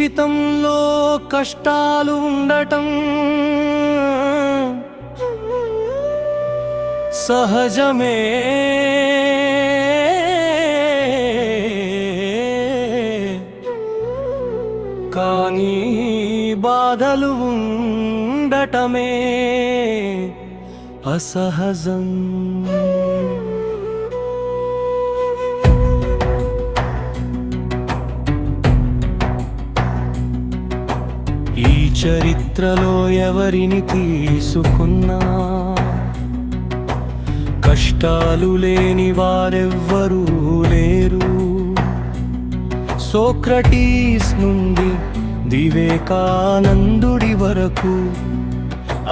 జీవితంలో కష్టాలు ఉండటం సహజమే. కానీ బాధలు ఉండటమే అసహజం. ఈ చరిత్రలో ఎవరిని తీసుకున్నా కష్టాలు లేని వారెవ్వరూ లేరు. సోక్రటీస్ నుండి వివేకానందుడి వరకు,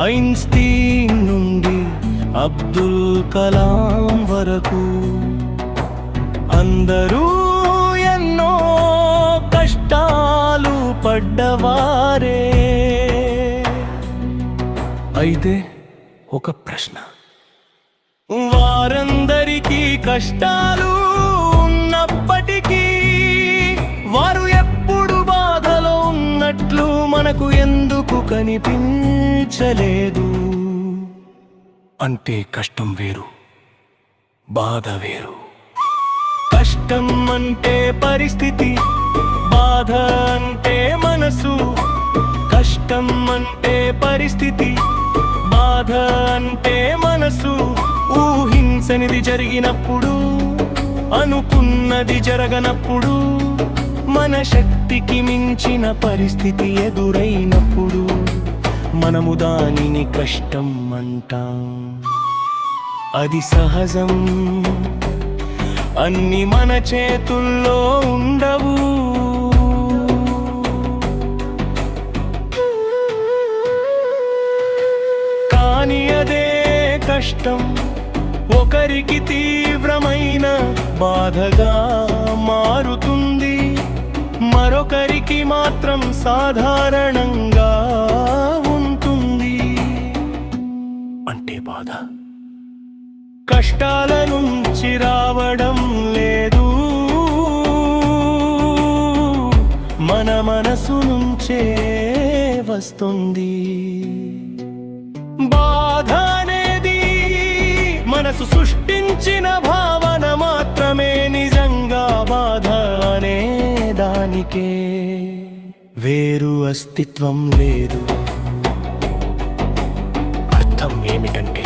ఐన్స్టీన్ నుండి అబ్దుల్ కలాం వరకు అందరూ ఎన్నో కష్టాలు పడ్డవారే. అయితే ఒక ప్రశ్న, వారందరికీ కష్టాలు ఉన్నప్పటికీ వారు ఎప్పుడు బాధలో ఉన్నట్లు మనకు ఎందుకు కనిపించలేదు? అంటే కష్టం వేరు, బాధ వేరు. కష్టం అంటే పరిస్థితి, బాధ అంటే మనసు. కష్టం అంటే పరిస్థితి, బాధ అంటే మనసు. ఊహించనిది జరిగినప్పుడు, అనుకున్నది జరగనప్పుడు, మన శక్తికి మించిన పరిస్థితి ఎదురైనప్పుడు మనము దానిని కష్టం అంటాం. అది సహజం, అన్ని మన చేతుల్లో ఉండవు. కానీ అదే కష్టం ఒకరికి తీవ్రమైన బాధగా మారుతుంది, మరొకరికి మాత్రం సాధారణంగా ఉంటుంది. అంటే బాధ కష్టాల నుంచి రావడం లేదు, మన మనసు నుంచే వస్తుంది. బాధ అనేది మనసు సృష్టించిన భావన మాత్రమే. నిజంగా బాధ అనే దానికే వేరు అస్తిత్వం లేదు. అర్థం ఏమిటంటే,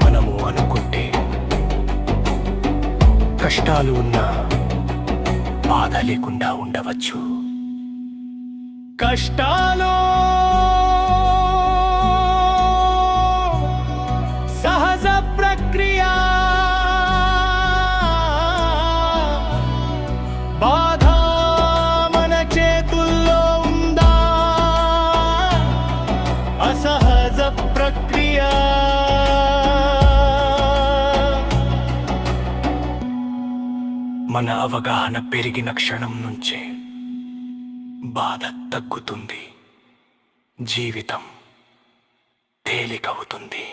మనము అనుకుంటే కష్టాలు ఉన్నా బాధ లేకుండా ఉండవచ్చు. కష్టాలు సహజ ప్రక్రియ. బాధ మన చేతుల్లో ఉందా? అసహజ ప్రక్రియ. మన అవగాహన పెరిగిన క్షణం నుంచే బాధ తగ్గుతుంది, జీవితం తేలికవుతుంది.